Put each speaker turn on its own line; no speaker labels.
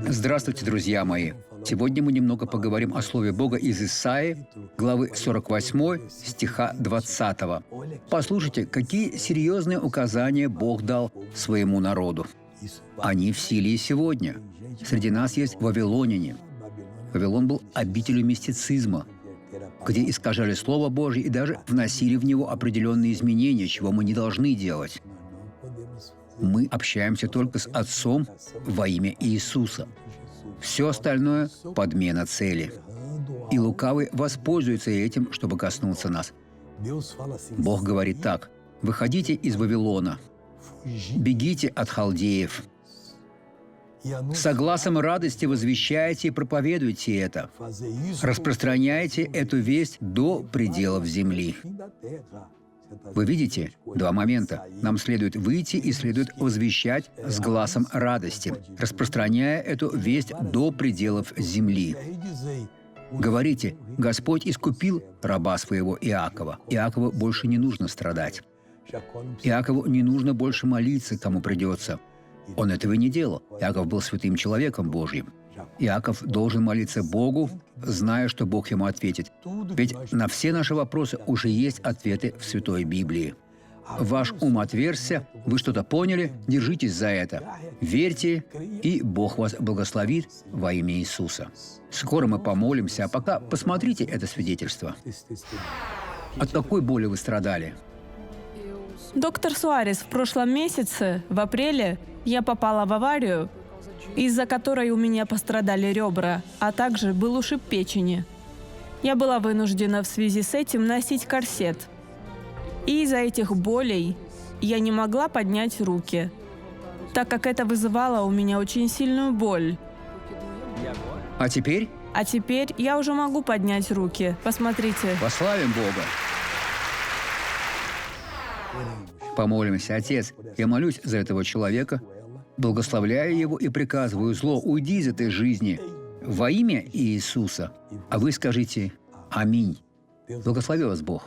Здравствуйте, друзья мои! Сегодня мы немного поговорим о Слове Бога из Исаии, главы 48, стиха 20. Послушайте, какие серьезные указания Бог дал своему народу. Они в силе и сегодня. Среди нас есть вавилоняне. Вавилон был обителью мистицизма, где искажали Слово Божье и даже вносили в него определенные изменения, чего мы не должны делать. Мы общаемся только с Отцом во имя Иисуса. Все остальное – подмена цели. И лукавый воспользуется этим, чтобы коснуться нас. Бог говорит так: «Выходите из Вавилона, бегите от халдеев. С гласом радости возвещайте и проповедуйте это. Распространяйте эту весть до пределов земли». Вы видите? Два момента. Нам следует выйти и следует возвещать с гласом радости, распространяя эту весть до пределов земли. Говорите: «Господь искупил раба своего Иакова». Иакову больше не нужно страдать. Иакову не нужно больше молиться, кому придется. Он этого не делал. Иаков был святым человеком Божьим. Иаков должен молиться Богу, зная, что Бог ему ответит. Ведь на все наши вопросы уже есть ответы в Святой Библии. Ваш ум отверзся, вы что-то поняли, держитесь за это. Верьте, и Бог вас благословит во имя Иисуса. Скоро мы помолимся, а пока посмотрите это свидетельство. От какой боли вы страдали?
Доктор Суарес, в прошлом месяце, в апреле, я попала в аварию, из-за которой у меня пострадали ребра, а также был ушиб печени. Я была вынуждена в связи с этим носить корсет. И из-за этих болей я не могла поднять руки, так как это вызывало у меня очень сильную боль.
А теперь?
А теперь я уже могу поднять руки. Посмотрите.
Прославим Бога. Помолимся. Отец, я молюсь за этого человека, благословляю его и приказываю: зло, уйди из этой жизни во имя Иисуса. А вы скажите: аминь. Благослови вас Бог.